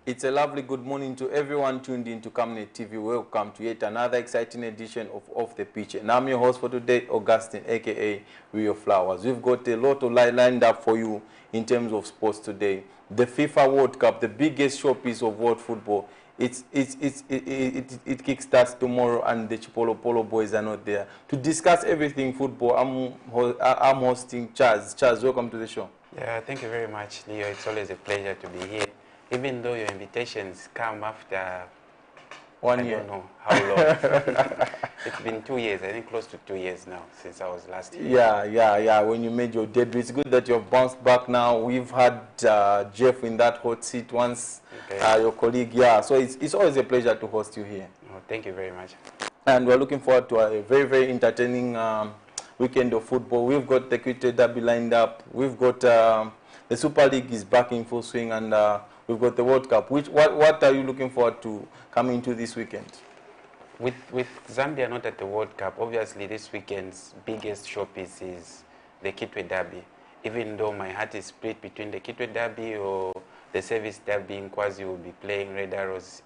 It's a lovely good morning to everyone tuned in to Camnet TV. Welcome to yet another exciting edition of Off the Pitch. And I'm your host for today, Augustine, aka Rio Flowers. We've got a lot of lined up for you in terms of sports today. The FIFA World Cup, the biggest showpiece of world football, it kickstarts tomorrow, and the Chipolo Polo boys are not there. To discuss everything football, I'm hosting Charles. Charles, welcome to the show. Yeah, thank you very much, Leo. It's always a pleasure to be here. Even though your invitations come after 1 year. I don't know how long. It's been 2 years, I think close to 2 years now since I was last here. Yeah. When you made your debut, it's good that you've bounced back now. We've had Jeff in that hot seat once, okay. Your colleague. Yeah, so it's always a pleasure to host you here. Oh, thank you very much. And we're looking forward to a very, very entertaining weekend of football. We've got the Equatorial Derby lined up. We've got the Super League is back in full swing, and we've got the World Cup. What are you looking forward to coming to this weekend? With Zambia not at the World Cup, obviously this weekend's biggest showpiece is the Kitwe Derby. Even though my heart is split between the Kitwe Derby or the Service Derby, Nkwazi will be playing Red Arrows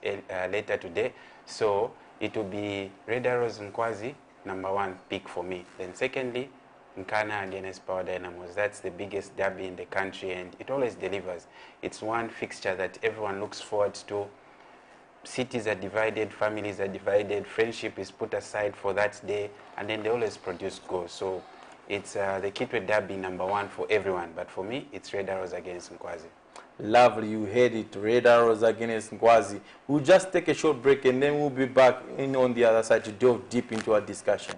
later today. So it will be Red Arrows Nkwazi, #1 pick for me. Then secondly, Nkana against Power Dynamos. That's the biggest derby in the country, and it always delivers. It's one fixture that everyone looks forward to. Cities are divided, families are divided, friendship is put aside for that day, and then they always produce goals. So it's the Kitwe Derby #1 for everyone, but for me, it's Red Arrows against Nkwazi. Lovely, you heard it, Red Arrows against Nkwazi. We'll just take a short break, and then we'll be back on the other side to delve deep into our discussion.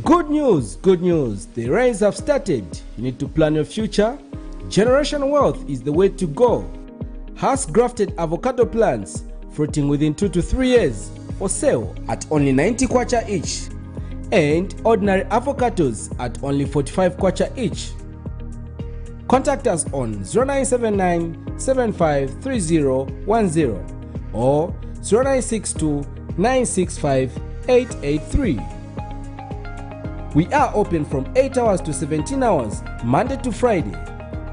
Good news, the rains have started. You need to plan your future. Generation Wealth is the way to go. Has grafted avocado plants fruiting within 2 to 3 years for sale at only 90 kwacha each, and ordinary avocados at only 45 kwacha each. Contact us on 0979 753010 or 0962 965 883. We are open from 8 hours to 17 hours, Monday to Friday,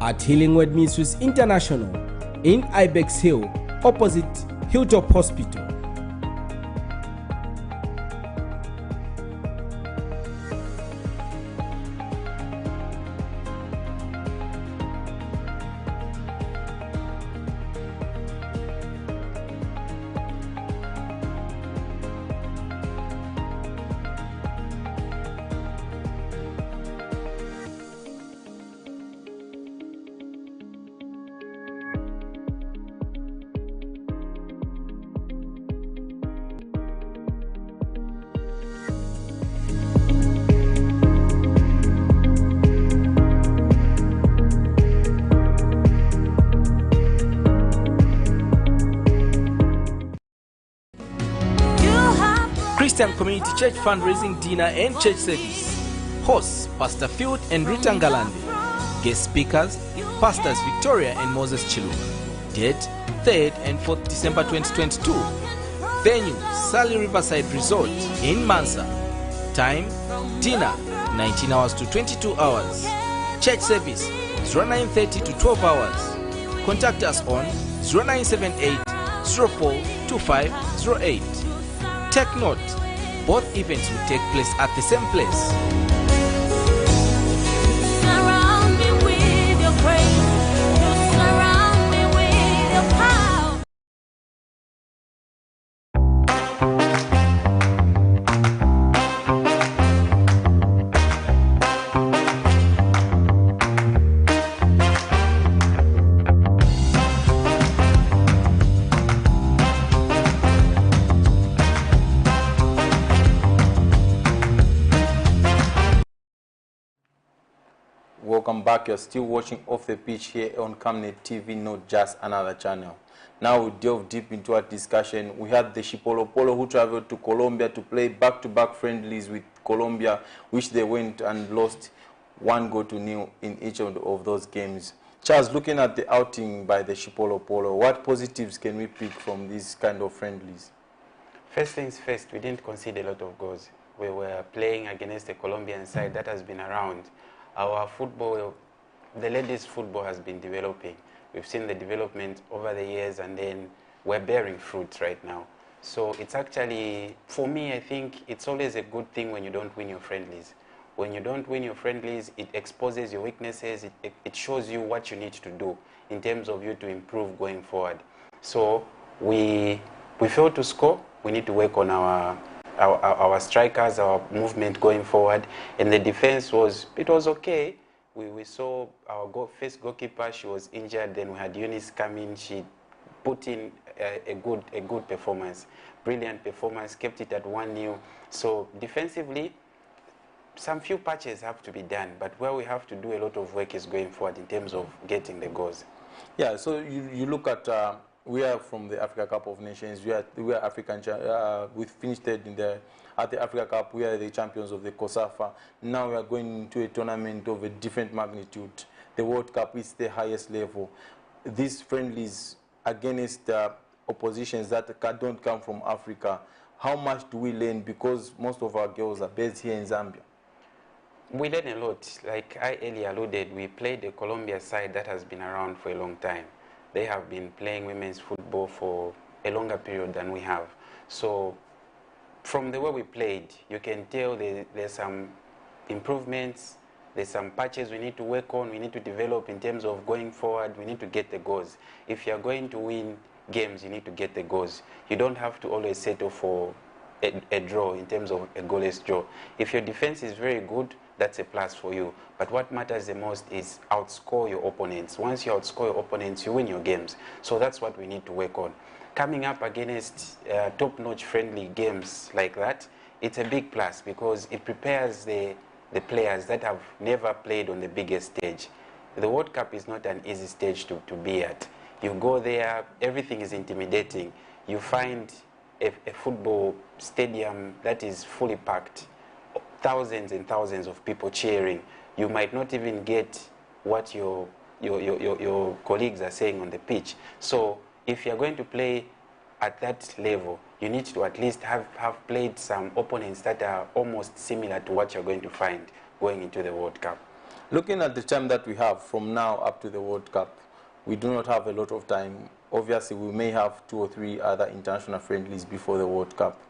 at Healing Word Ministries International in Ibex Hill, opposite Hilltop Hospital. Christian Community Church fundraising dinner and church service. Hosts Pastor Field and Rita Ngalande. Guest speakers Pastors Victoria and Moses Chiluba. Date 3rd and 4th December 2022. Venue Sally Riverside Resort in Mansa. Time dinner 19 hours to 22 hours. Church service 0930 to 12 hours. Contact us on 0978 042508. Take note, both events will take place at the same place. Surround me with your grace. You surround me with your power. welcome back. You're still watching Off the Pitch here on Camnet TV, not just another channel. Now we delve deep into our discussion. We had the Chipolopolo who traveled to Colombia to play back-to-back friendlies with Colombia, which they went and lost 1-0 in each of those games. Charles, looking at the outing by the Chipolopolo, what positives can we pick from these kind of friendlies? First things first, we didn't concede a lot of goals. We were playing against a Colombian side that has been around. Our football, the ladies' football has been developing. We've seen the development over the years, and then we're bearing fruits right now. So it's actually, for me, I think it's always a good thing when you don't win your friendlies. When you don't win your friendlies, it exposes your weaknesses. It shows you what you need to do in terms of you to improve going forward. So we failed to score. We need to work on our strikers, our movement going forward. And the defense was okay. We saw our first goalkeeper, she was injured. Then we had Eunice come in. She put in a good performance, brilliant performance, kept it at 1-0. So defensively, some few patches have to be done, but where we have to do a lot of work is going forward in terms of getting the goals. Yeah, so you look at, we are from the Africa Cup of Nations, we are African, we finished third at the Africa Cup, we are the champions of the COSAFA. Now we are going into a tournament of a different magnitude. The World Cup is the highest level. These friendlies against oppositions that don't come from Africa, how much do we learn, because most of our girls are based here in Zambia? We learn a lot. Like I earlier alluded, we played the Colombia side that has been around for a long time. They have been playing women's football for a longer period than we have. So from the way we played, you can tell there's some improvements, there's some patches we need to work on, we need to develop in terms of going forward, we need to get the goals. If you're going to win games, you need to get the goals. You don't have to always settle for a draw in terms of a goalless draw. If your defense is very good, that's a plus for you. But what matters the most is outscore your opponents. Once you outscore your opponents, you win your games. So that's what we need to work on. Coming up against top-notch friendly games like that, it's a big plus because it prepares the players that have never played on the biggest stage. The World Cup is not an easy stage to be at. You go there, everything is intimidating. You find a football stadium that is fully packed, thousands and thousands of people cheering. You might not even get what your colleagues are saying on the pitch. So if you're going to play at that level, you need to at least have played some opponents that are almost similar to what you're going to find going into the World Cup. Looking at the time that we have from now up to the World Cup, we do not have a lot of time. Obviously, we may have 2 or 3 other international friendlies before the World Cup.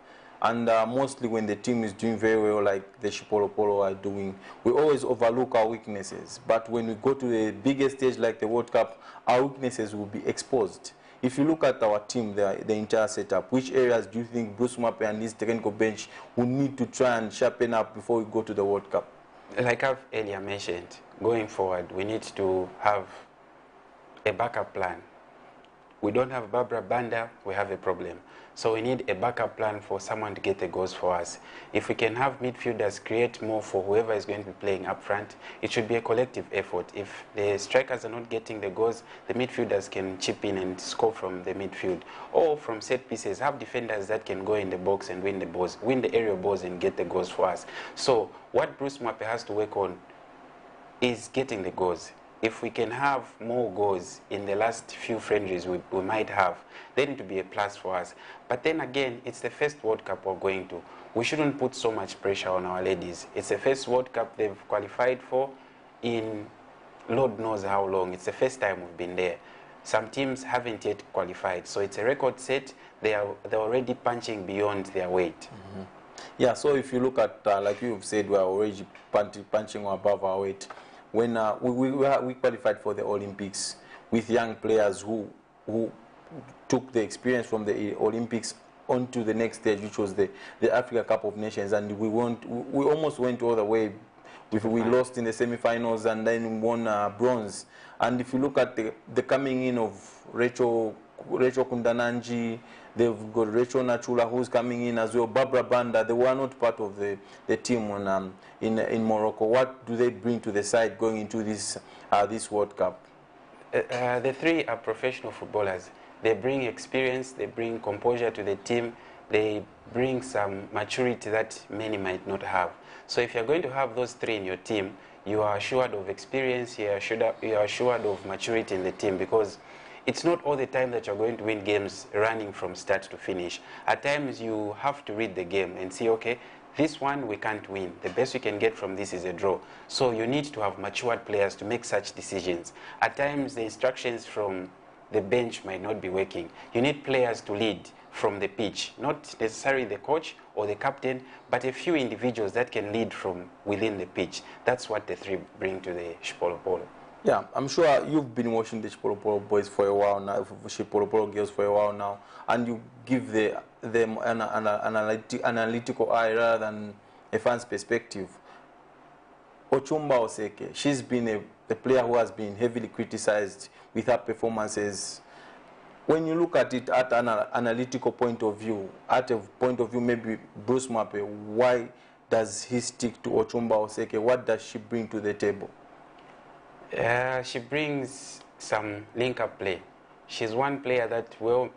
And mostly when the team is doing very well, like the Chipolopolo are doing, we always overlook our weaknesses. But when we go to the biggest stage like the World Cup, our weaknesses will be exposed. If you look at our team, the entire setup, which areas do you think Bruce Mape and his technical bench will need to try and sharpen up before we go to the World Cup? Like I've earlier mentioned, going forward, we need to have a backup plan. We don't have Barbara Banda, we have a problem. So we need a backup plan for someone to get the goals for us. If we can have midfielders create more for whoever is going to be playing up front, it should be a collective effort. If the strikers are not getting the goals, the midfielders can chip in and score from the midfield. Or from set pieces, have defenders that can go in the box and win the balls, win the aerial balls and get the goals for us. So what Bruce Mape has to work on is getting the goals. If we can have more goals in the last few friendlies we might have, then it will be a plus for us. But then again, it's the first World Cup we're going to. We shouldn't put so much pressure on our ladies. It's the first World Cup they've qualified for in Lord knows how long. It's the first time we've been there. Some teams haven't yet qualified, so it's a record set. They're already punching beyond their weight. Mm-hmm. Yeah, so if you look at, like you've said, we're already punching above our weight. When we qualified for the Olympics with young players who took the experience from the Olympics onto the next stage, which was the Africa Cup of Nations, and we almost went all the way. We lost in the semi-finals and then won bronze. And if you look at the coming in of Rachel Rachel Kundananji, they've got Rachel Nachula who's coming in as well, Barbara Banda. They were not part of the team in Morocco. What do they bring to the side going into this World Cup? The three are professional footballers. They bring experience, they bring composure to the team, they bring some maturity that many might not have. So if you're going to have those three in your team, you are assured of experience, you are assured of maturity in the team, because it's not all the time that you're going to win games running from start to finish. At times you have to read the game and see, okay, this one we can't win. The best we can get from this is a draw. So you need to have matured players to make such decisions. At times the instructions from the bench might not be working. You need players to lead from the pitch, not necessarily the coach or the captain, but a few individuals that can lead from within the pitch. That's what the three bring to the Chipolopolo. Yeah, I'm sure you've been watching the Chipolopolo boys for a while now, Chipolopolo girls for a while now, and you give them an analytical eye rather than a fan's perspective. Ochumba Oseke, she's been a player who has been heavily criticized with her performances. When you look at it at an analytical point of view, at a point of view maybe Bruce Mape, why does he stick to Ochumba Oseke? What does she bring to the table? She brings some link-up play. She's one player that, well,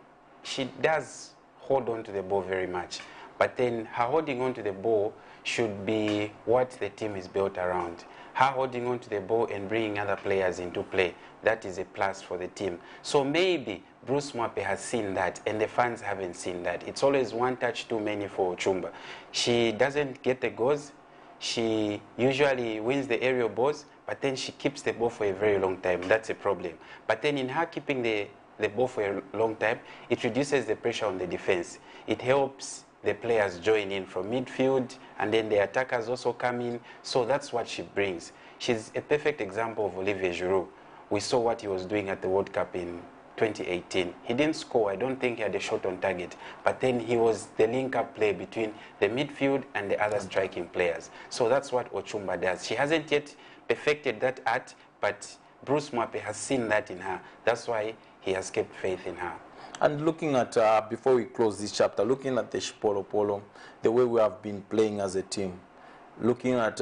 she does hold on to the ball very much. But then her holding on to the ball should be what the team is built around. Her holding on to the ball and bringing other players into play, that is a plus for the team. So maybe Bruce Mwape has seen that and the fans haven't seen that. It's always one touch too many for Ochumba. She doesn't get the goals. She usually wins the aerial balls, but then she keeps the ball for a very long time. That's a problem. But then in her keeping the ball for a long time, it reduces the pressure on the defense. It helps the players join in from midfield, and then the attackers also come in. So that's what she brings. She's a perfect example of Olivier Giroud. We saw what he was doing at the World Cup in 2018. He didn't score. I don't think he had a shot on target. But then he was the link-up play between the midfield and the other striking players. So that's what Ochumba does. She hasn't yet perfected that art, but Bruce Mwape has seen that in her. That's why he has kept faith in her. And looking at, before we close this chapter, looking at the Chipolopolo, the way we have been playing as a team, looking at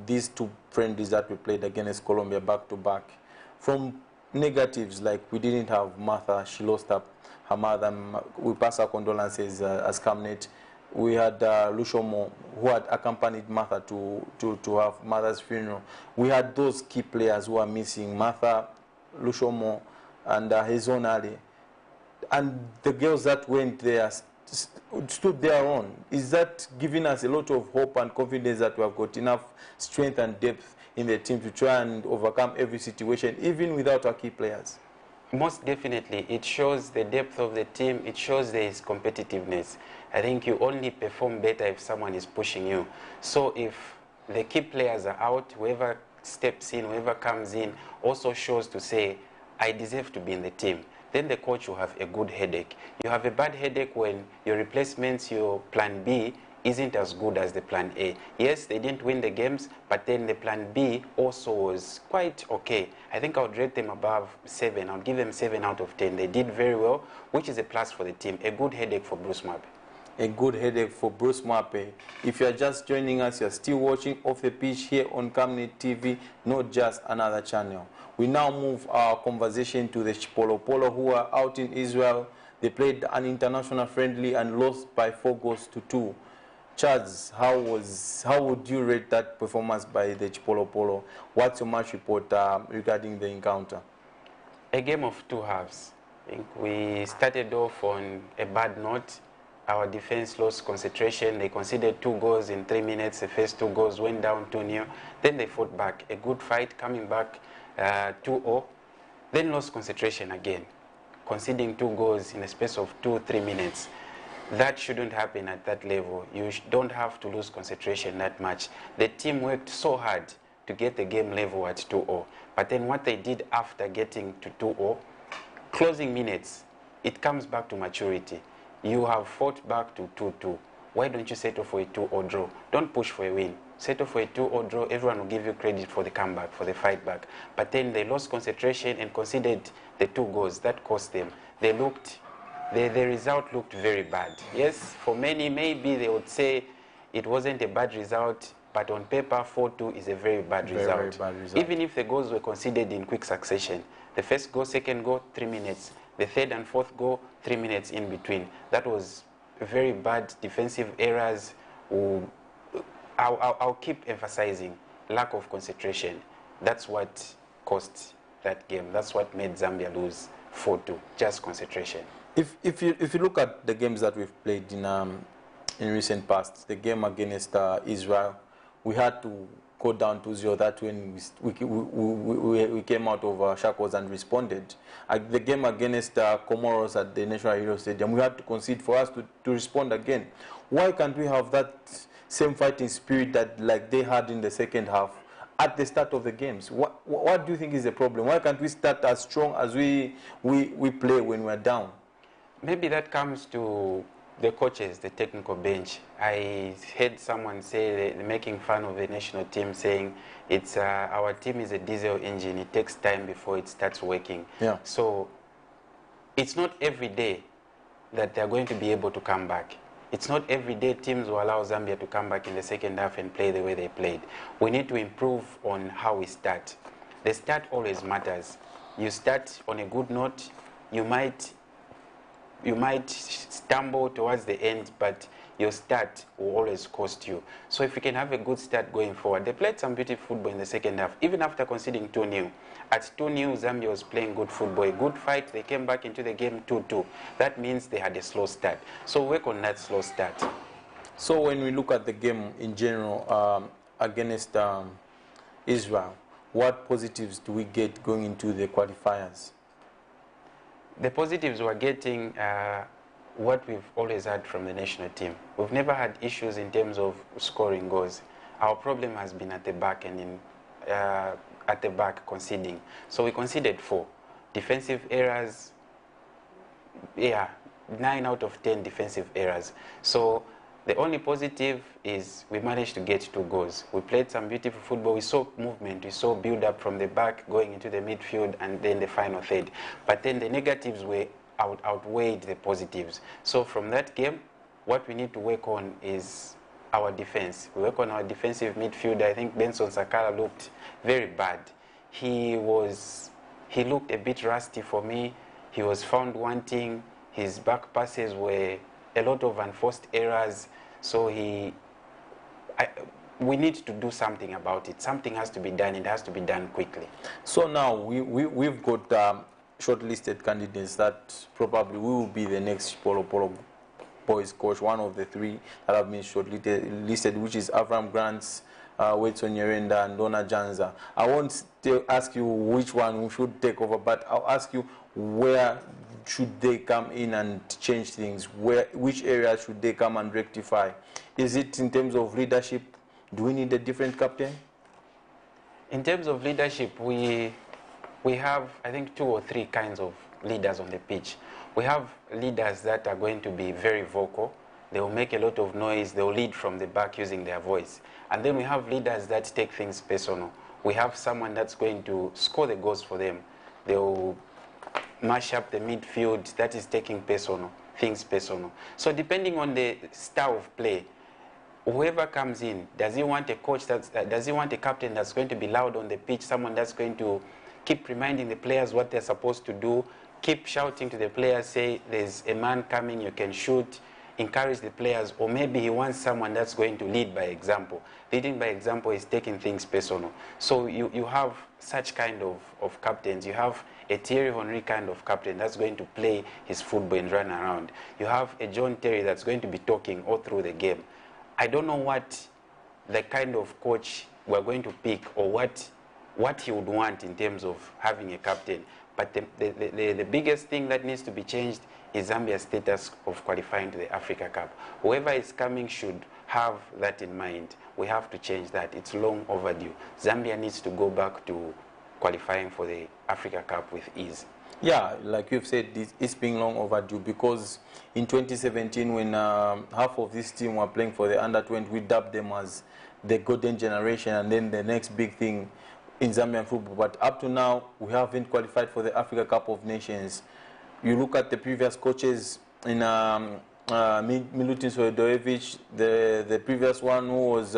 these two friendlies that we played against Colombia back-to-back, from negatives like we didn't have Martha, she lost her mother, we pass our condolences as Camnet. We had Lushomo, who had accompanied Martha to her mother's funeral. We had those key players who are missing, Martha, Lushomo, and his own Ali. And the girls that went there stood their own. Is that giving us a lot of hope and confidence that we have got enough strength and depth in the team to try and overcome every situation, even without our key players? Most definitely. It shows the depth of the team. It shows there is competitiveness. I think you only perform better if someone is pushing you. So if the key players are out, whoever steps in, whoever comes in, also shows to say, I deserve to be in the team. Then the coach will have a good headache. You have a bad headache when your replacements, your plan B, isn't as good as the plan A. Yes, they didn't win the games, but then the plan B also was quite okay. I think I would rate them above 7. I would give them 7 out of 10. They did very well, which is a plus for the team. A good headache for Bruce Mwape. A good headache for Bruce Mwape. If you are just joining us, you are still watching Off the Pitch here on Camnet TV, not just another channel. We now move our conversation to the Chipolopolo, who are out in Israel. They played an international friendly and lost by 4-2. Charles, how would you rate that performance by the Chipolopolo? What's your match report regarding the encounter? A game of two halves. I think we started off on a bad note. Our defense lost concentration. They conceded 2 goals in 3 minutes. The first 2 goals went down 2-0. Then they fought back. A good fight, coming back 2-0. Then lost concentration again, conceding 2 goals in a space of 2-3 minutes. That shouldn't happen at that level. You don't have to lose concentration that much. The team worked so hard to get the game level at 2-0. But then what they did after getting to 2-0, closing minutes, it comes back to maturity. You have fought back to 2-2. Why don't you settle for a 2-0 draw? Don't push for a win. settle for a 2-0 draw, everyone will give you credit for the comeback, for the fight back. But then they lost concentration and conceded the 2 goals. That cost them. The result looked very bad. Yes, for many, maybe they would say it wasn't a bad result, but on paper, 4-2 is a very bad result. Very bad result. Even if the goals were conceded in quick succession, the first goal, second goal, 3 minutes. The third and fourth goal, 3 minutes in between. That was very bad defensive errors. I'll keep emphasizing lack of concentration. That's what cost that game. That's what made Zambia lose 4-2, just concentration. If you look at the games that we've played in recent past, the game against Israel, we had to go down 2-0. That when we came out of shackles and responded. The game against Comoros at the National Hero Stadium, we had to concede for us to respond again. Why can't we have that same fighting spirit that like they had in the second half at the start of the games? What do you think is the problem? Why can't we start as strong as we play when we're down? Maybe that comes to the coaches, the technical bench. I heard someone say, making fun of the national team, saying it's our team is a diesel engine. It takes time before it starts working. Yeah. So it's not every day that they're going to be able to come back. It's not every day teams will allow Zambia to come back in the second half and play the way they played. We need to improve on how we start. The start always matters. You start on a good note, you might stumble towards the end, but your start will always cost you. So if you can have a good start going forward. They played some beautiful football in the second half, even after conceding 2-0. At 2-0, Zambia was playing good football, a good fight. They came back into the game 2-2. That means they had a slow start. So work on that slow start. So when we look at the game in general against Israel, what positives do we get going into the qualifiers? The positives we're getting what we've always had from the national team. We've never had issues in terms of scoring goals. Our problem has been at the back and at the back conceding. So we conceded 4. Defensive errors, 9 out of 10 defensive errors. So the only positive is we managed to get 2 goals. We played some beautiful football. We saw movement. We saw build-up from the back going into the midfield and then the final third. But then the negatives were outweighed the positives. So from that game, what we need to work on is our defense. We work on our defensive midfield. I think Benson Sakala looked very bad. He looked a bit rusty for me. He was found wanting. His back passes were a lot of enforced errors. So we need to do something about it. Something has to be done. It has to be done quickly. So now we've got shortlisted candidates that probably will be the next Polo Boys coach, one of the 3 that have been shortlisted, which is Avram Grants, Wetson Nyerenda, and Donna Janza. I won't still ask you which one should take over, but I'll ask you where should they come in and change things? Which areas should they come and rectify? Is it in terms of leadership? Do we need a different captain? In terms of leadership, we have, I think, 2 or 3 kinds of leaders on the pitch. We have leaders that are going to be very vocal. They will make a lot of noise. They will lead from the back using their voice. And then we have leaders that take things personal. We have someone that's going to score the goals for them. They will mash up the midfield. That is taking things personal. So depending on the style of play, whoever comes in, does he want a coach does he want a captain that's going to be loud on the pitch, someone that's going to keep reminding the players what they're supposed to do, keep shouting to the players, say there's a man coming, you can shoot, encourage the players, or maybe he wants someone that's going to lead by example. Leading by example is taking things personal. So you have such kind of captains. You have a Thierry Henry kind of captain that's going to play his football and run around. You have a John Terry that's going to be talking all through the game. I don't know what the kind of coach we're going to pick or what he would want in terms of having a captain. But the biggest thing that needs to be changed is Zambia's status of qualifying to the Africa Cup. Whoever is coming should have that in mind. We have to change that. It's long overdue. Zambia needs to go back to qualifying for the Africa Cup with ease. Yeah, like you've said, it's been long overdue because in 2017 when half of this team were playing for the under-20, we dubbed them as the golden generation and then the next big thing in Zambian football. But up to now, we haven't qualified for the Africa Cup of Nations. You look at the previous coaches in Milutin Sojedojevic, the previous one who was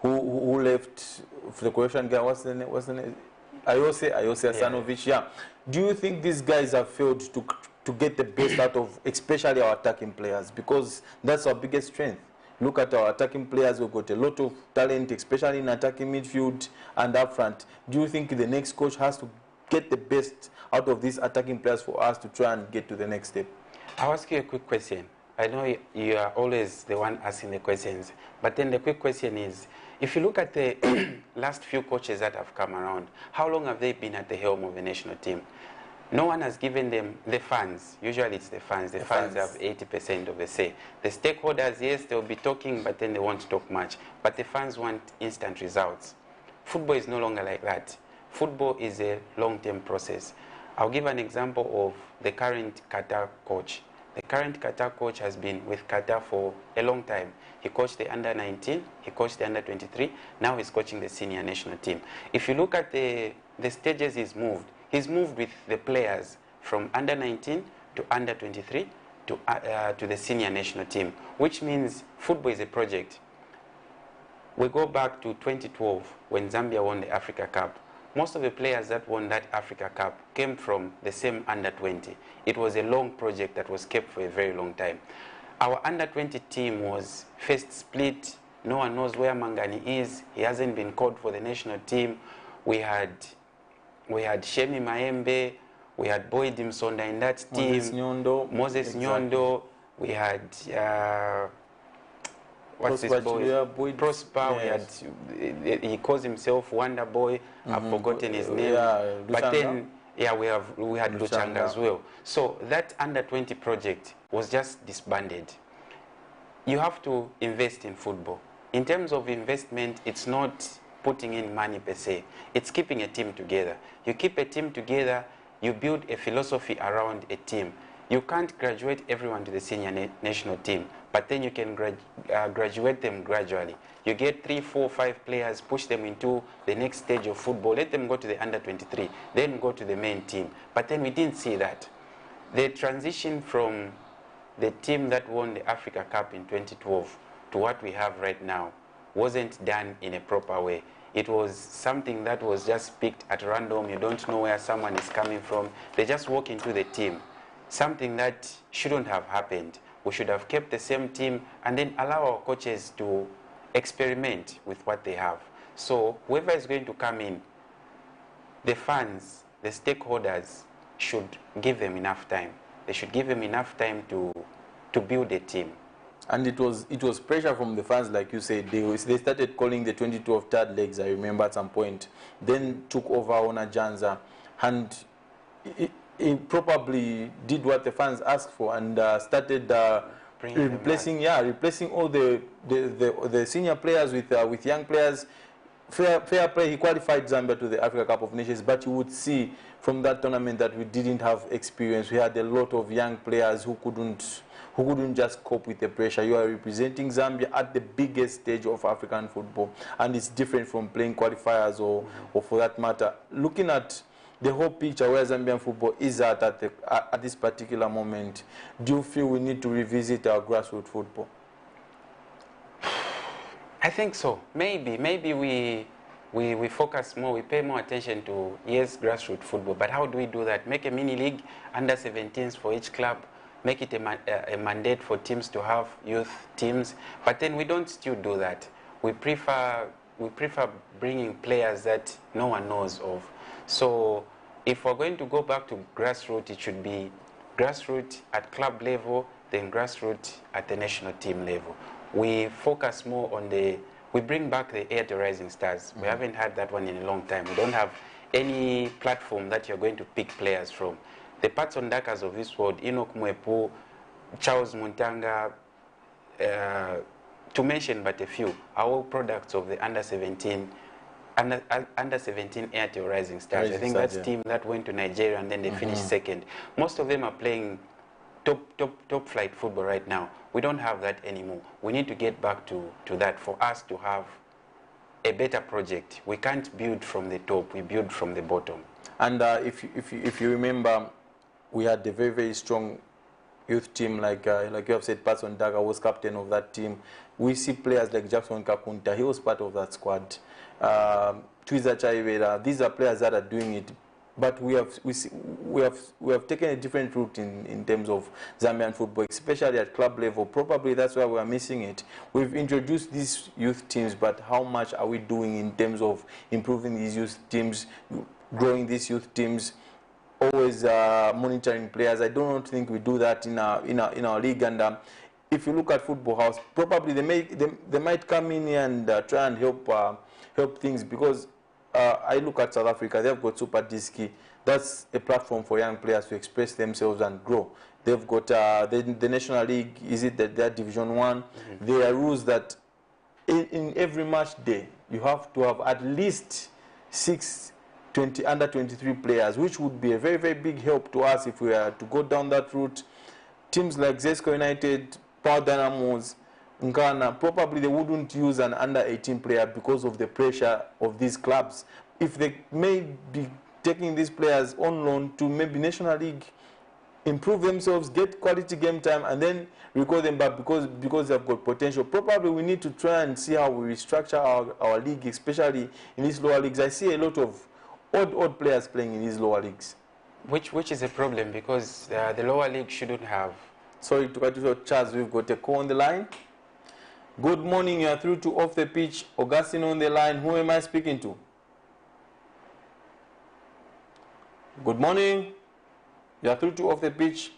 who left for the Croatian guy. What's the name? Ayose Asanovic. Yeah. Do you think these guys have failed to get the best out of, especially our attacking players? Because that's our biggest strength. Look at our attacking players. We've got a lot of talent, especially in attacking midfield and up front. Do you think the next coach has to get the best out of these attacking players for us to try and get to the next step? I'll ask you a quick question. I know you are always the one asking the questions, but then the quick question is, if you look at the last few coaches that have come around, how long have they been at the helm of the national team? No one has given them the fans. Usually it's the fans. The fans have 80% of the say. The stakeholders, yes, they'll be talking, but then they won't talk much. But the fans want instant results. Football is no longer like that. Football is a long-term process. I'll give an example of the current Qatar coach. The current Qatar coach has been with Qatar for a long time. He coached the under-19, he coached the under-23, now he's coaching the senior national team. If you look at the stages he's moved with the players from under-19 to under-23 to the senior national team, which means football is a project. We go back to 2012 when Zambia won the Africa Cup. Most of the players that won that Africa Cup came from the same under-20. It was a long project that was kept for a very long time. Our under-20 team was first split. No one knows where Mangani is. He hasn't been called for the national team. We had Shemi Maembe. We had Boyd Msonda in that team. Moses Nyondo. We had what's his boy? Prosper. Yes. He calls himself Wonder Boy. I've forgotten his name. Yeah, but then, yeah, we had Luchanga as well. So that under-20 project was just disbanded. You have to invest in football. In terms of investment, it's not putting in money per se. It's keeping a team together. You keep a team together, you build a philosophy around a team. You can't graduate everyone to the senior national team, but then you can graduate them gradually. You get 3, 4, 5 players, push them into the next stage of football, let them go to the under-23, then go to the main team. But then we didn't see that. The transition from the team that won the Africa Cup in 2012 to what we have right now wasn't done in a proper way. It was something that was just picked at random. You don't know where someone is coming from. They just walk into the team. Something that shouldn't have happened. We should have kept the same team and then allow our coaches to experiment with what they have. So whoever is going to come in, the fans, the stakeholders should give them enough time. They should give them enough time to build a team. And it was pressure from the fans, like you said. They started calling the 2012 third legs, I remember at some point. Then took over Ona Janza, and he probably did what the fans asked for and started replacing all the senior players with young players. Fair play. He qualified Zambia to the Africa Cup of Nations, but you would see from that tournament that we didn't have experience. We had a lot of young players who couldn't just cope with the pressure. You are representing Zambia at the biggest stage of African football, and it's different from playing qualifiers or for that matter. Looking at the whole picture where Zambian football is at this particular moment, do you feel we need to revisit our grassroots football? I think so. Maybe we focus more, we pay more attention to, yes, grassroots football, but how do we do that? Make a mini league, under 17s for each club, make it a mandate for teams to have youth teams, but then we don't still do that. We prefer bringing players that no one knows of. So if we're going to go back to grassroots, it should be grassroots at club level, then grassroots at the national team level. We focus more on we bring back the Airtel Rising Stars. We haven't had that one in a long time. We don't have any platform that you're going to pick players from. The Patson Dakas of this world, Enoch Mwepu, Charles Muntanga, to mention but a few, are all products of the under-17 Airtel Rising Stars. I think that's team that went to Nigeria and then they finished second. Most of them are playing top flight football right now. We don't have that anymore. We need to get back to that for us to have a better project. We can't build from the top, we build from the bottom. And if you remember, we had a very, very strong youth team, like you have said, Patson Daga was captain of that team. We see players like Jackson Kakunta, he was part of that squad. Twiza Chaivera, these are players that are doing it. But we have taken a different route in terms of Zambian football, especially at club level. Probably that's why we are missing it. We've introduced these youth teams, but how much are we doing in terms of improving these youth teams, growing these youth teams, always monitoring players? I don't think we do that in our league. And if you look at Football House, probably they might come in here and try and help things, because I look at South Africa, they've got Super Diski. That's a platform for young players to express themselves and grow. They've got the National League, is it that they're Division 1? Mm-hmm. There are rules that in every match day, you have to have at least 6 under 23 players, which would be a very, very big help to us if we are to go down that route. Teams like Zesco United, Power Dynamos, Nkana, probably they wouldn't use an under 18 player because of the pressure of these clubs. If they may be taking these players on loan to maybe National League, improve themselves, get quality game time, and then recall them back because they've got potential. Probably we need to try and see how we restructure our league, especially in these lower leagues. I see a lot of odd players playing in these lower leagues. Which is a problem, because the lower league shouldn't have. Sorry to cut you short, Charles, we've got a call on the line. Good morning, you are through to Off the Pitch. Augustine on the line. Who am I speaking to? Good morning. You are through to Off the Pitch.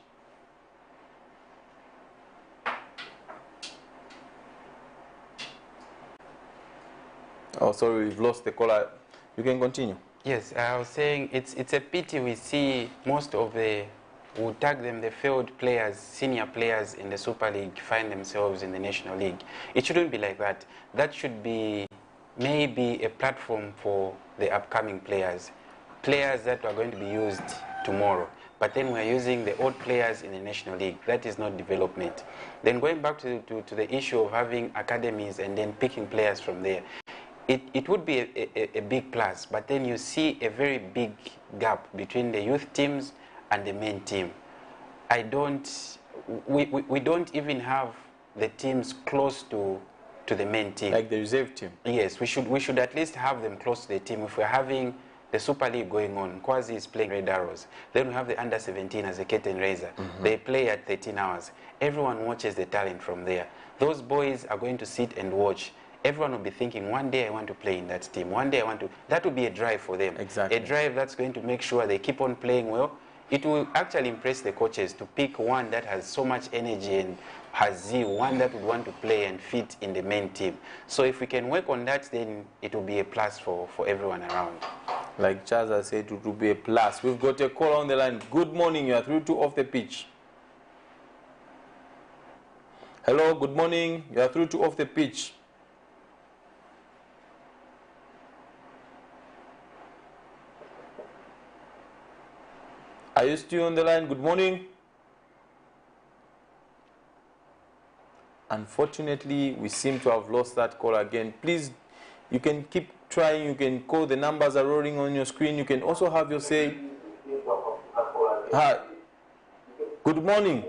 Oh, sorry, we've lost the caller. You can continue. Yes, I was saying it's a pity we see most of the, we'll tag them, the failed players, senior players in the Super League find themselves in the National League. It shouldn't be like that. That should be maybe a platform for the upcoming players that are going to be used tomorrow. But then we're using the old players in the National League. That is not development. Then going back to the issue of having academies and then picking players from there, it would be a big plus, but then you see a very big gap between the youth teams and the main team. We don't even have the teams close to the main team. Like the reserve team? Yes, we should at least have them close to the team. If we're having the Super League going on, Kwazi is playing Red Arrows. Then we have the under 17 as a curtain raiser. Mm-hmm. They play at 13 hours. Everyone watches the talent from there. Those boys are going to sit and watch. Everyone will be thinking, one day I want to play in that team. One day I want to. That will be a drive for them. Exactly. A drive that's going to make sure they keep on playing well. It will actually impress the coaches to pick one that has so much energy and has zeal, one that would want to play and fit in the main team. So if we can work on that, then it will be a plus for everyone around. Like Charles has said, it will be a plus. We've got a call on the line. Good morning, you are through to Off the Pitch. Hello, good morning, you are through to Off the Pitch. Are you still on the line? Good morning. Unfortunately, we seem to have lost that call again. Please, you can keep trying. You can call. The numbers are rolling on your screen. You can also have your say. Hi. Good morning.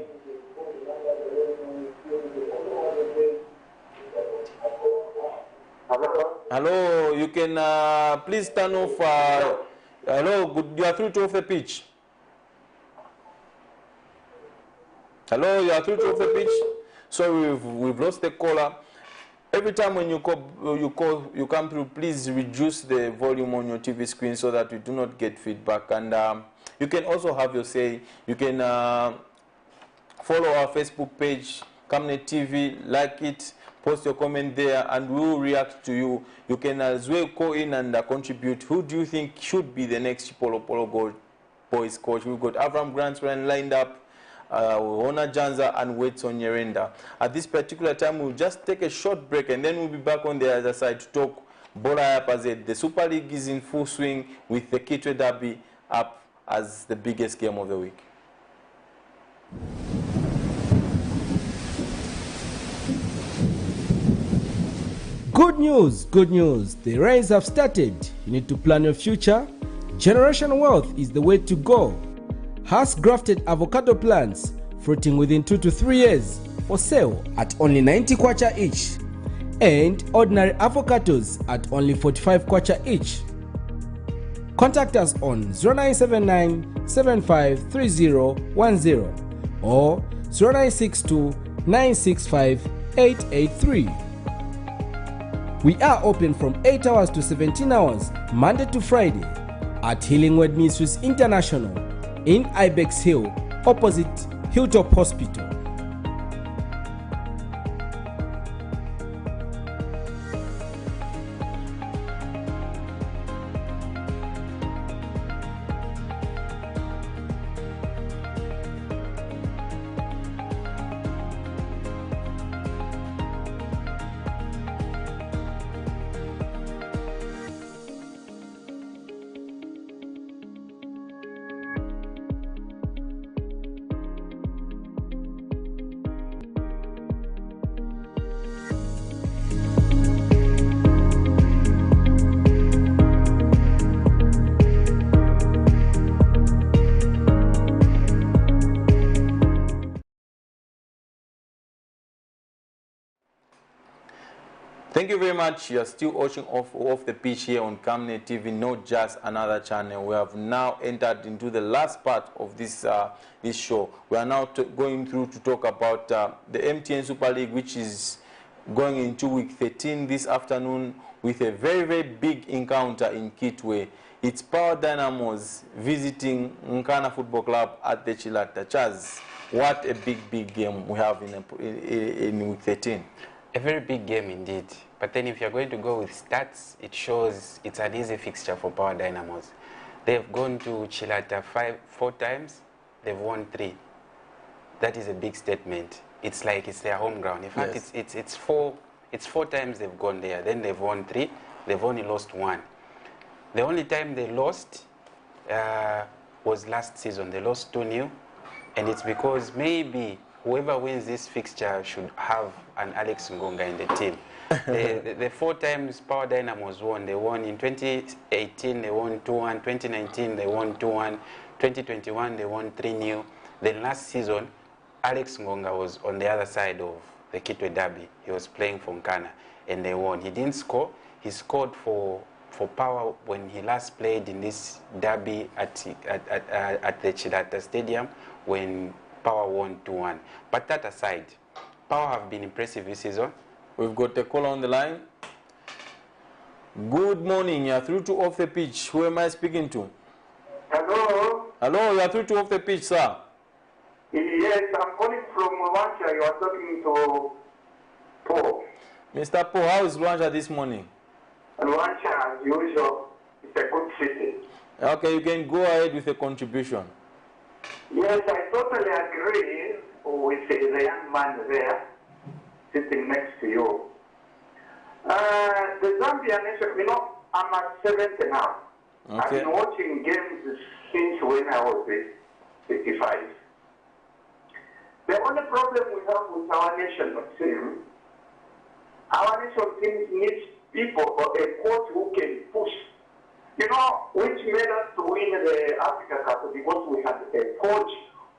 Hello. You can please turn off. Hello. Good. You are through to Off the Pitch. Hello, you are through to Off the Pitch. Sorry, we've lost the caller. Every time when you come through, please reduce the volume on your TV screen so that we do not get feedback. And you can also have your say. You can follow our Facebook page, Camnet TV, like it, post your comment there, and we will react to you. You can as well call in and contribute. Who do you think should be the next Polo Boys coach? We've got Avram Grantran lined up, Ona Janza and Wetson Nyerenda. At this particular time, we'll just take a short break and then we'll be back on the other side to talk Bola Yapazet. The Super League is in full swing with the Kitwe Derby up as the biggest game of the week. Good news, good news. The rains have started. You need to plan your future. Generational wealth is the way to go. Has grafted avocado plants fruiting within 2 to 3 years for sale at only 90 kwacha each, and ordinary avocados at only 45 kwacha each. Contact us on 0979 753010 or 0962 965 883. We are open from 8 hours to 17 hours, Monday to Friday, at Healing Word Ministries International in Ibex Hill, opposite Hilltop Hospital. Thank you very much. You are still watching off the pitch here on Camnet TV, not just another channel. We have now entered into the last part of this this show. We are now going through to talk about the MTN Super League, which is going into week 13 this afternoon with a very, very big encounter in Kitwe. It's Power Dynamos visiting Nkana Football Club at the Chilata. Chaz, what a big game we have in week 13. A very big game indeed. But then if you're going to go with stats, it shows it's an easy fixture for Power Dynamos. They've gone to Chilata 4 times, they've won 3. That is a big statement. It's like it's their home ground. In fact, Yes. it's 4 times they've gone there. Then they've won 3, they've only lost 1. The only time they lost was last season. They lost 2-0, and it's because maybe whoever wins this fixture should have an Alex Ngonga in the team. the 4 times Power Dynamos won, they won in 2018, they won 2-1, 2019, they won 2-1, 2021, they won 3-0. Then last season, Alex Ngonga was on the other side of the Kitwe Derby. He was playing for Nkana, and they won. He didn't score. He scored for Power when he last played in this derby at the Chilata Stadium when Power won 2-1. But that aside, Power have been impressive this season. We've got a call on the line. Good morning. You're through to Off the Pitch. Who am I speaking to? Hello. Hello, you're through to Off the Pitch, sir. Yes, I'm calling from Rwanda. You are talking to Paul. Mr. Paul, how is Rwanda this morning? Rwanda, as usual, it's a good city. Okay, you can go ahead with a contribution. Yes, I totally agree with the young man there sitting next to you. The Zambia nation, you know, I'm at 70 now. Okay. I've been watching games since when I was 55. The only problem we have with our national team needs people or a coach who can push. You know, which made us to win the Africa Cup because we had a coach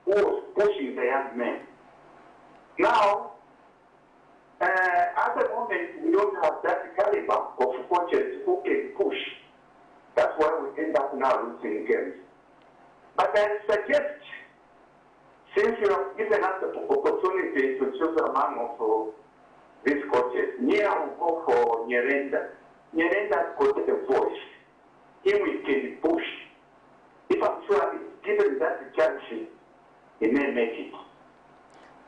who was pushing the young men. Now, at the moment, we don't have that caliber of coaches who can push. That's why we end up now losing games. But I suggest, since you have given us the opportunity to choose among also these coaches, Nia will go for Nyerenda. Nyerenda has got a voice. He will can push. If I'm sure it's given that chance, he may make it.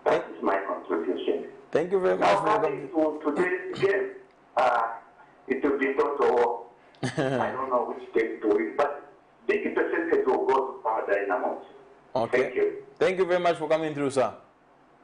That is my contribution. Thank you very much. Now coming to today's game, it will be total. I don't know which game to win, but big percentage will go to Power Dynamos. Okay. Thank you. Thank you very much for coming through, sir.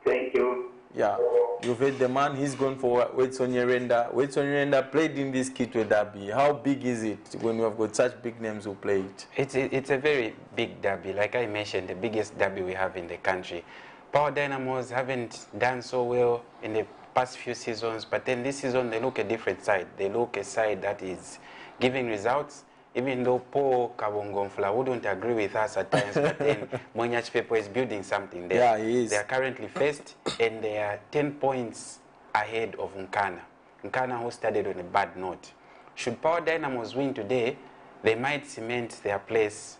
Thank you. Yeah, you've heard the man. He's gone for Wetson Nyerenda. Wetson Nyerenda played in this Kitwe Derby. How big is it when you have got such big names who play it? It's a very big derby. Like I mentioned, the biggest derby we have in the country. Power Dynamos haven't done so well in the past few seasons, but then this season they look a different side. They look a side that is giving results, even though Paul Kabongomfla wouldn't agree with us at times, but then Monyach Pepo is building something there. Yeah, he is. They are currently first, and they are 10 points ahead of Nkana. Nkana, who started on a bad note. Should Power Dynamos win today, they might cement their place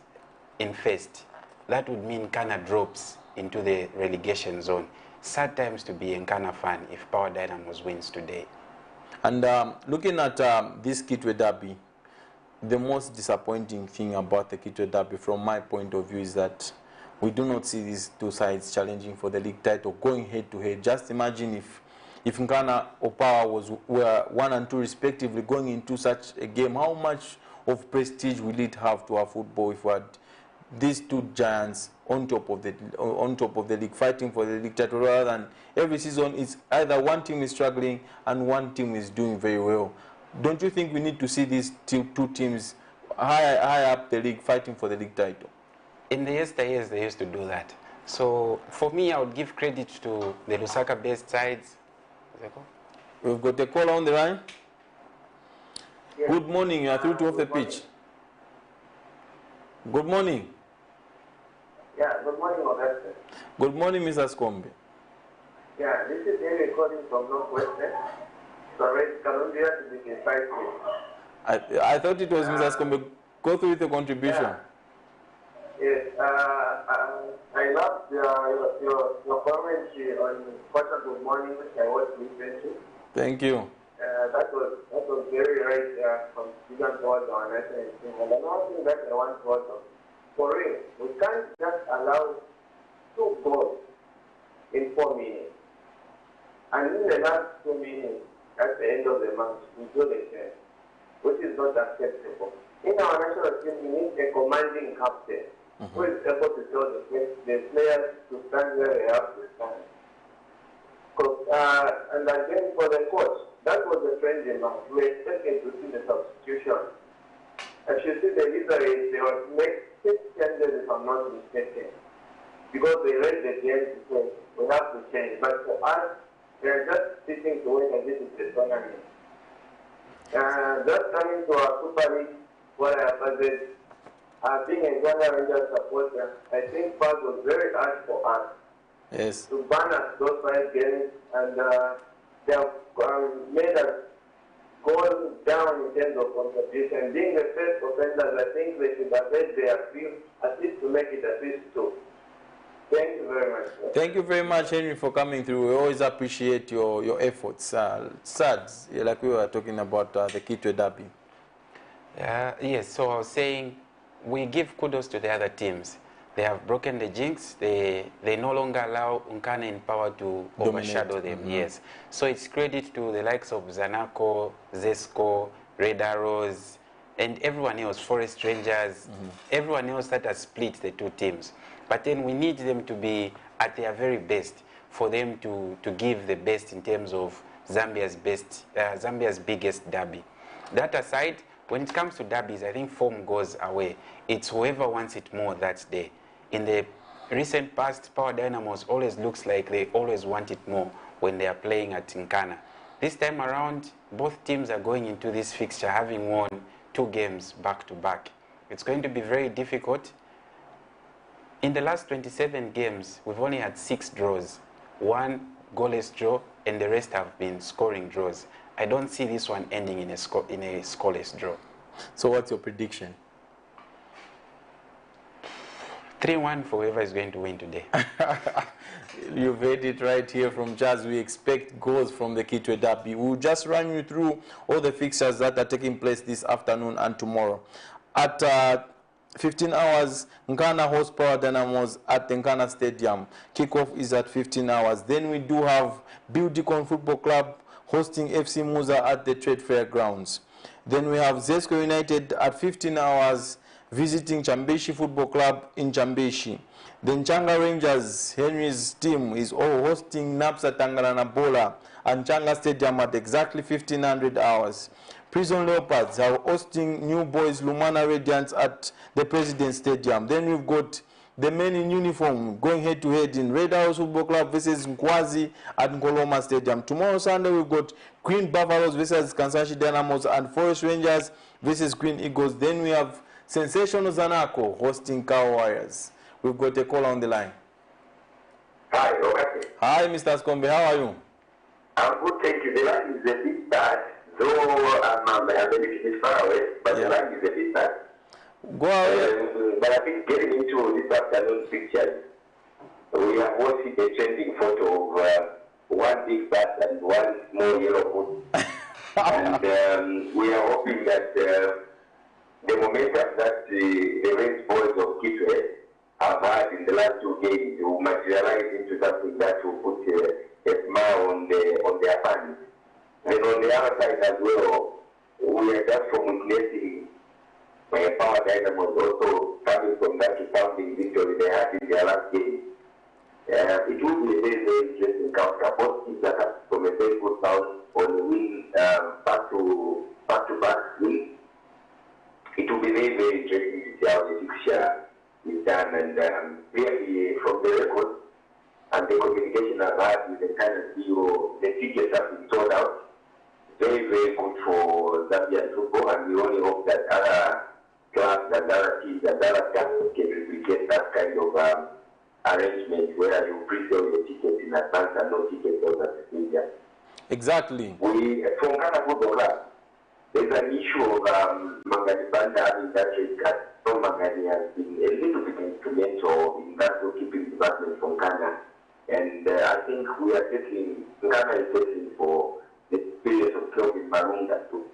in first. That would mean Nkana drops into the relegation zone. Sad times to be a Nkana fan if Power Dynamos wins today. And looking at this Kitwe Derby, the most disappointing thing about the Kitwe Derby from my point of view is that we do not see these two sides challenging for the league title, going head to head. Just imagine if Nkana or Power were 1 and 2 respectively going into such a game, how much of prestige will it have to our football if we had these two giants on top of the league, fighting for the league title, rather than every season it's either one team is struggling and one team is doing very well. Don't you think we need to see these two teams high up the league fighting for the league title? In the yesteryears, they used to do that. So for me, I would give credit to the Lusaka-based sides. We've got a caller on the line. Yes. Good morning, you are through to off the pitch. Good morning. Yeah, good morning, Augustine. Good morning, Mr. Skombe. Yeah, this is Henry calling from Northwestern. Sorry, Columbia to be precise. I thought it was Mr. Skombe. Go through with the contribution. Yes, I loved your commentary on Quarter Good Morning, which I was listening to. Thank you. That was very right from Sudan towards our national team. And another thing that I want to also, for real, we can't just allow 2 goals in 4 minutes. And in the last 2 minutes, at the end of the match, we do the change, which is not acceptable. In our national team, we need a commanding captain who is able to tell the players to stand where they have to stand. And again, for the coach, that was a friendly match. We expected to see the substitution. As you see the history, they were made 6 changes, if I'm not mistaken, because they read the game to say, we have to change. But for us, they are just sitting to wait, and this is the tournament. Just coming to our Super League, what I have said, being a Ghana Rangers supporter, I think Paz was very hard for us. Yes. To ban us those 5 games, and they have made us go down in terms of contribution. Being the first offenders, I think they should have made their appeal at least to make it at least 2. Thank you very much. Sir. Thank you very much, Henry, for coming through. We always appreciate your efforts. Sad, like we were talking about the Kitwe Derby. Yes, so I was saying we give kudos to the other teams. They have broken the jinx. They no longer allow Nkana and Power to overshadow them. Yes. So it's credit to the likes of Zanaco, Zesco, Red Arrows, and everyone else, Forest Rangers, everyone else that has split the 2 teams. But then we need them to be at their very best for them to give the best in terms of Zambia's biggest derby. That aside, when it comes to derbies, I think form goes away. It's whoever wants it more that day. In the recent past, Power Dynamos always looks like they always want it more when they are playing at Nkana. This time around, both teams are going into this fixture having won 2 games back to back. It's going to be very difficult. In the last 27 games, we've only had 6 draws, 1 goalless draw, and the rest have been scoring draws. I don't see this one ending in a scoreless draw. So what's your prediction? 3-1 for whoever is going to win today. You've heard it right here from Jazz. We expect goals from the Kitwe Derby. We'll just run you through all the fixtures that are taking place this afternoon and tomorrow. At 15 hours, Nkana hosts Power Dynamos at the Nkana Stadium. Kickoff is at 15 hours. Then we do have Bildikon Football Club hosting FC Muza at the Trade Fair Grounds. Then we have Zesco United at 15 hours visiting Chambeshi Football Club in Chambeshi. Then Changa Rangers, Henry's team, is all hosting NAPSA Tangalana Bola and Changa Stadium at exactly 1500 hours. Prison Leopards are hosting New Boys Lumana Radiants at the President Stadium. Then we've got the men in uniform going head-to-head in Red House Football Club versus Nkwazi at Nkoloma Stadium. Tomorrow, Sunday, we've got Green Buffaloes versus Kansashi Dynamos and Forest Rangers versus Green Eagles. Then we have Sensational Zanaco hosting Cow Warriors. We've got a caller on the line. Hi, Robert. Hi, Mr. Skombe. How are you? I'm good, thank you. The line is a bit bad, though I'm a little bit far away, but the line is a bit bad. Go ahead. But I think getting into this afternoon's pictures, we are watching a trending photo of one big bat and one small yellow foot. And we are hoping that the momentum that the Red Boys of Kitwe have had in the last 2 games will materialize into something that will put a smile on their fans. And on the other side as well, we are just from witnessing Power Dynamos also coming from that resounding victory they had in their last game. It will be a very, very interesting counter. Both teams are coming from a very good bounce on a win, back-to-back win. It will be very, very interesting to see how the fixture is done. And clearly, from the record and the communication I've had with the kind of CEO, the tickets have been sold out. Very, very good for Zambian football, and we only hope that other clubs and other teams and other clubs can replicate that kind of arrangement where you pre-sell your tickets in advance and no tickets sold at the stadium. Exactly. From Ghana Football Club, there's an issue of Mangani Banda having that red card. So Mangani has been a little bit instrumental in that goalkeeping department from Ghana. And I think we are Ghana is settling for the experience of Kelvin Marunga to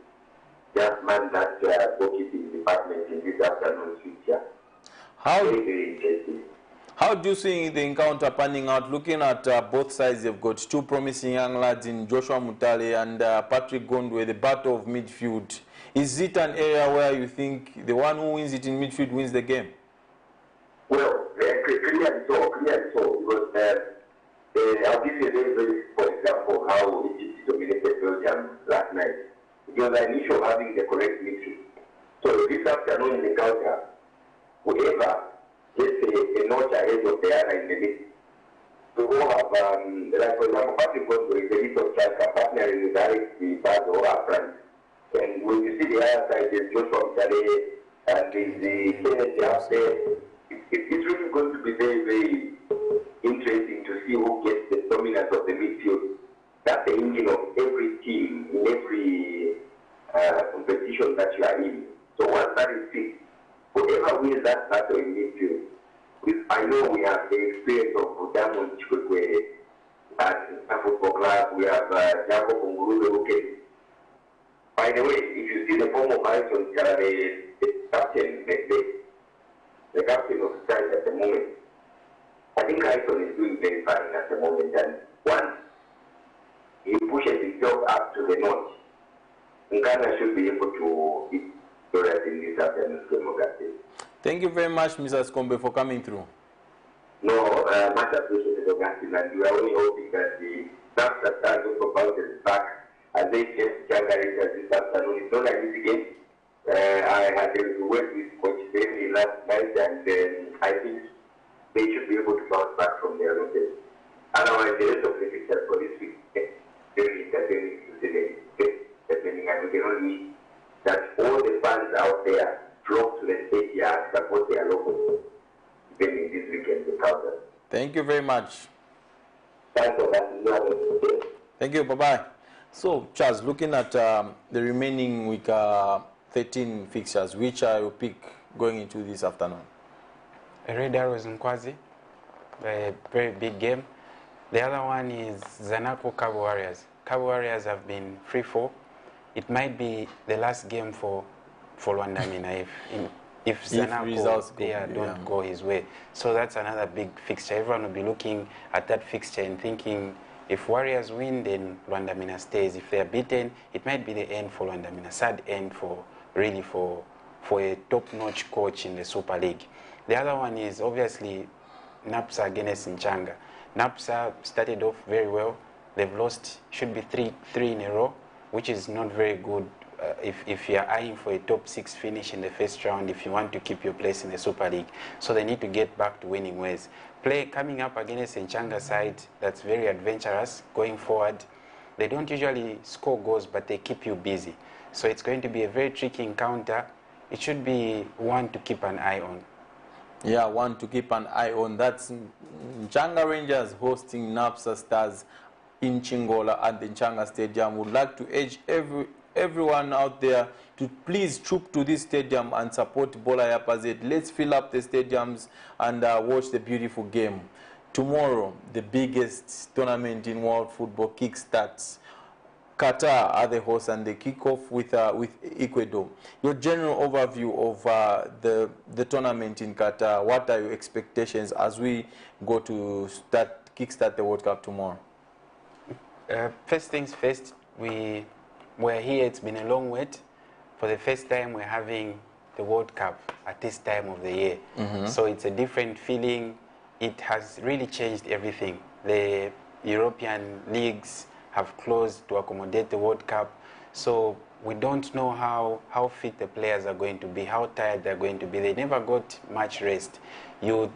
just man that goalkeeping department in this afternoon's future. Very, very interesting. How do you see the encounter panning out? Looking at both sides, they've got 2 promising young lads in Joshua Mutale and Patrick Gondwe, the battle of midfield. Is it an area where you think the one who wins it in midfield wins the game? Well, clearly so, because I'll give you a very, very simple example of how Egypt dominated Belgium last night. It was an issue of having the correct midfield. So this afternoon in the counter, whoever gets a notch ahead of the other in the league, we all have, like for example, Patrick Gondwe is a little striker partnering with Alex Bazo up front. And when you see the other side, there's Joshua Mutale and there's the Kennedy up there. It's really going to be very, very interesting to see who gets the dominance of the midfield. That's the engine of every team in every competition that you are in. So once that is fixed, whoever wins that battle in midfield, I know we have the experience of Diamond Chikwekwe at the football club. We have Jacob Ngurube who can. By the way, if you see the form of Harrison, the captain, the captain of the side at the moment, I think Harrison is doing very fine at the moment. And once he pushes himself up to the notch, Ghana should be able to beat Flores in this afternoon's game of Augustine. Thank you very much, Mr. Skombe, for coming through. No, much appreciated, Augustine, and we are only hoping that the staff that stands also bounces back as they get January this afternoon. It's not an easy game. I had to work with Coach Bailey last night, and I think they should be able to bounce back from their losses. Otherwise, the rest of the picture for this week is very entertaining to see the happening, and we can only that all the fans out there flock to the stadium and support their local defending this weekend to counter. Thank you very much. Thanks for that. Thank you. Bye-bye. So, Charles, looking at the remaining week 13 fixtures, which are your pick going into this afternoon? Red Arrows Nkwazi, a very big game. The other one is Zanaco Cabo Warriors. Cabo Warriors have been free fall. It might be the last game for Luandamina if Zanaco don't go his way. So that's another big fixture. Everyone will be looking at that fixture and thinking, if Warriors win, then Luandamina stays. If they are beaten, it might be the end for Luandamina. Sad end for a top-notch coach in the Super League. The other one is obviously NAPSA against Nchanga. NAPSA started off very well. They've lost, should be three in a row, which is not very good if you are eyeing for a top 6 finish in the first round, if you want to keep your place in the Super League. So they need to get back to winning ways. Coming up against Nchanga side that's very adventurous going forward. They don't usually score goals, but they keep you busy. So it's going to be a very tricky encounter. It should be one to keep an eye on. Yeah, one to keep an eye on. That's Nchanga Rangers hosting Napsa Stars in Chingola at the Nchanga Stadium. Would like to urge everyone out there to please troop to this stadium and support Bola Yapazet. Let's fill up the stadiums and watch the beautiful game. Tomorrow, the biggest tournament in world football kickstarts. Qatar are the hosts and they kick off with Ecuador. Your general overview of the tournament in Qatar, what are your expectations as we go to kickstart the World Cup tomorrow? First things first, we're here, it's been a long wait. For the first time, we're having the World Cup at this time of the year. So it's a different feeling. It has really changed everything. The European leagues have closed to accommodate the World Cup. So we don't know how fit the players are going to be, how tired they're going to be. They never got much rest. You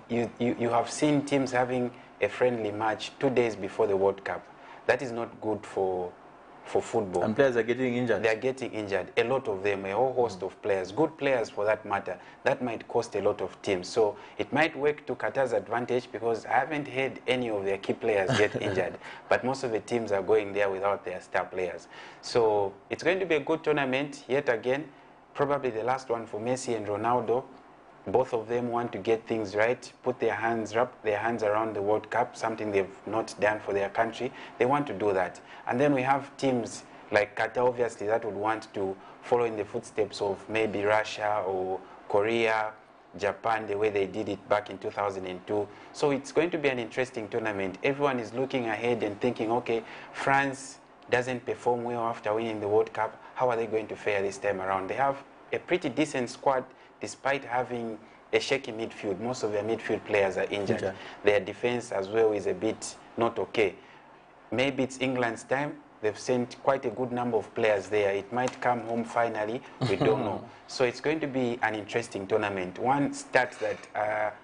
have seen teams having a friendly match 2 days before the World Cup. That is not good for football. And players are getting injured. They are getting injured. A lot of them, a whole host of players, good players for that matter. That might cost a lot of teams. So it might work to Qatar's advantage because I haven't heard any of their key players get injured. But most of the teams are going there without their star players. So it's going to be a good tournament yet again. Probably the last one for Messi and Ronaldo. Both of them want to get things right, wrap their hands around the World Cup, something they've not done for their country. They want to do that. And then we have teams like Qatar, obviously, that would want to follow in the footsteps of maybe Russia or Korea, Japan, the way they did it back in 2002. So it's going to be an interesting tournament. Everyone is looking ahead and thinking, okay, France doesn't perform well after winning the World Cup. How are they going to fare this time around? They have a pretty decent squad, despite having a shaky midfield. Most of their midfield players are injured. Their defense as well is a bit not okay. Maybe it's England's time. They've sent quite a good number of players there. It might come home finally. We don't know. So it's going to be an interesting tournament. One stat that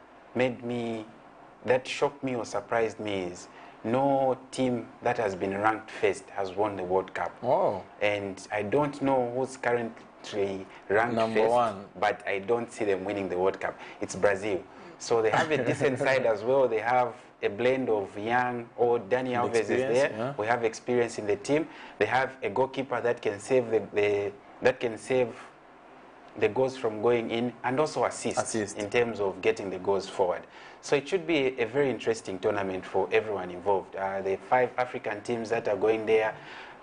that shocked me or surprised me is no team that has been ranked first has won the World Cup. Oh. And I don't know who's currently ranked Number first, one. but I don't see them winning the World Cup. It's Brazil. So they have a decent side as well. They have a blend of young, old. Dani Alves is there. Yeah. We have experience in the team. They have a goalkeeper that can save the goals from going in and also assist in terms of getting the goals forward. So it should be a very interesting tournament for everyone involved. The 5 African teams that are going there,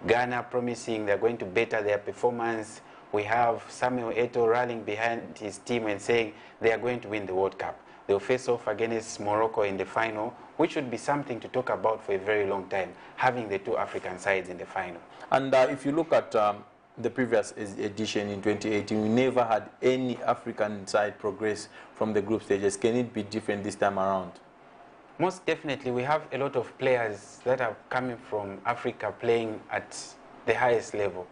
Ghana promising they're going to better their performance. We have Samuel Eto'o rallying behind his team and saying they are going to win the World Cup. They'll face off against Morocco in the final, which would be something to talk about for a very long time, having the 2 African sides in the final. And if you look at the previous edition in 2018, we never had any African side progress from the group stages. Can it be different this time around? Most definitely. We have a lot of players that are coming from Africa playing at the highest level.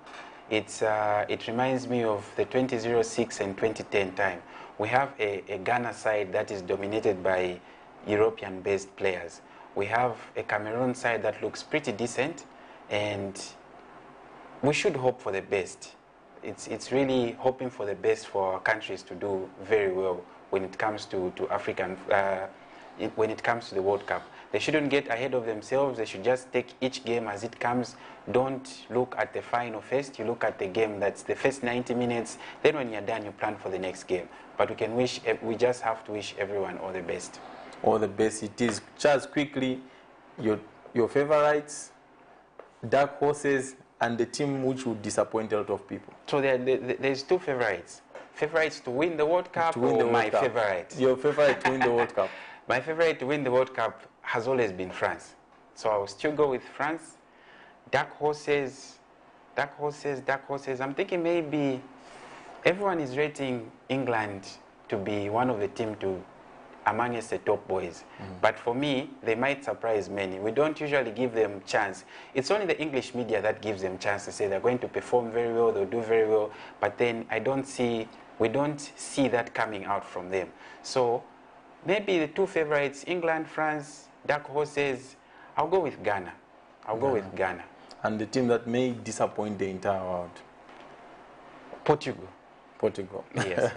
It reminds me of the 2006 and 2010 time. We have a Ghana side that is dominated by European-based players. We have a Cameroon side that looks pretty decent, and we should hope for the best. It's really hoping for the best for our countries to do very well when it comes to African, when it comes to the World Cup. They shouldn't get ahead of themselves. They should just take each game as it comes. Don't look at the final first. You look at the game that's the first 90 minutes. Then when you're done, you plan for the next game. But we just have to wish everyone all the best. All the best it is. Just quickly, your favorites, dark horses, and the team which would disappoint a lot of people. So there's 2 favorites. Favorites to win the World Cup my favorite? Your favorite to win the World Cup. My favorite to win the World Cup has always been France. So I will still go with France. Dark horses. I'm thinking maybe everyone is rating England to be one of the teams to amongst the top boys. But for me, they might surprise many. We don't usually give them chance. It's only the English media that gives them chance to say they're going to perform very well, they'll do very well. But then we don't see that coming out from them. So maybe the two favorites, England, France, dark horses, I'll go with Ghana. I'll go with Ghana. And the team that may disappoint the entire world? Portugal. Yes.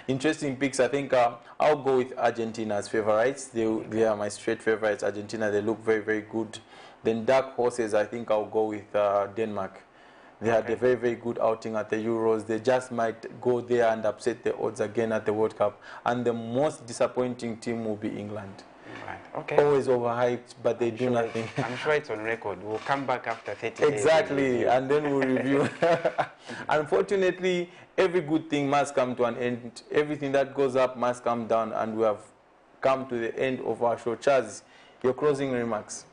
Interesting picks. I think I'll go with Argentina as favorites. They are my straight favorites. Argentina, they look very, very good. Then dark horses, I think I'll go with Denmark. They had a very, very good outing at the Euros. They just might go there and upset the odds again at the World Cup. And the most disappointing team will be England. Okay. Always overhyped, but they do nothing. I'm sure it's on record. We'll come back after 30 days. Exactly, and then we'll review. Unfortunately, every good thing must come to an end. Everything that goes up must come down, and we have come to the end of our show. Charles, your closing remarks?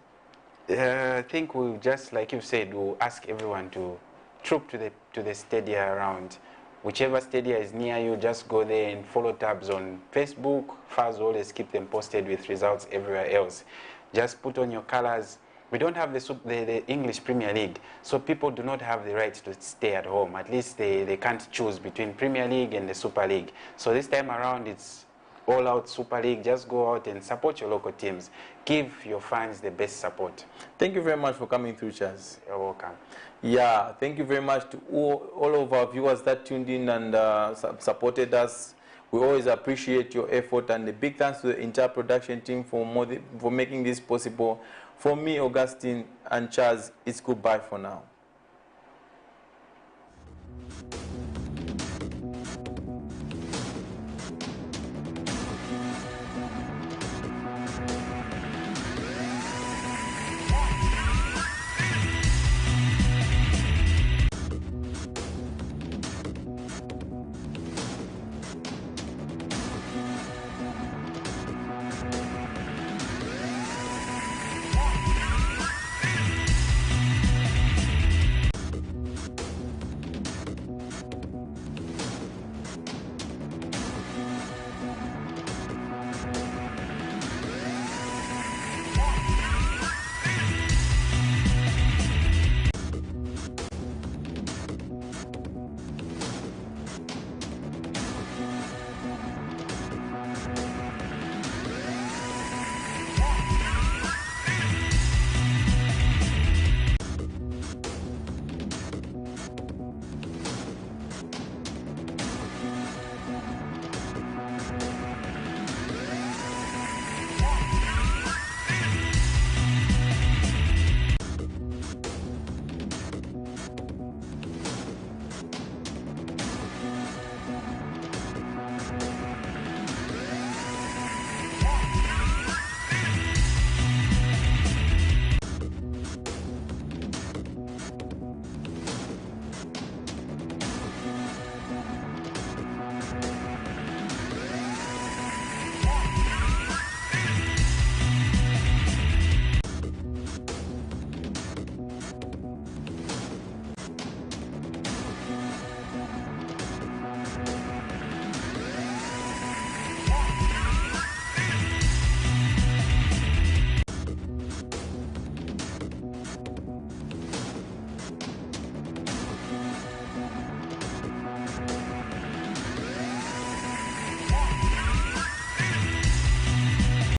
I think we'll just, like you said, we'll ask everyone to troop to the stadia around. Whichever stadia is near you, just go there and follow tabs on Facebook. Faz always keep them posted with results everywhere else. Just put on your colors. We don't have the English Premier League, so people do not have the right to stay at home. At least they can't choose between Premier League and the Super League. So this time around, it's all-out Super League. Just go out and support your local teams. Give your fans the best support. Thank you very much for coming through, Charles. You're welcome. Yeah, thank you very much to all of our viewers that tuned in and supported us. We always appreciate your effort, and a big thanks to the entire production team for making this possible. For me, Augustine and Charles, it's goodbye for now.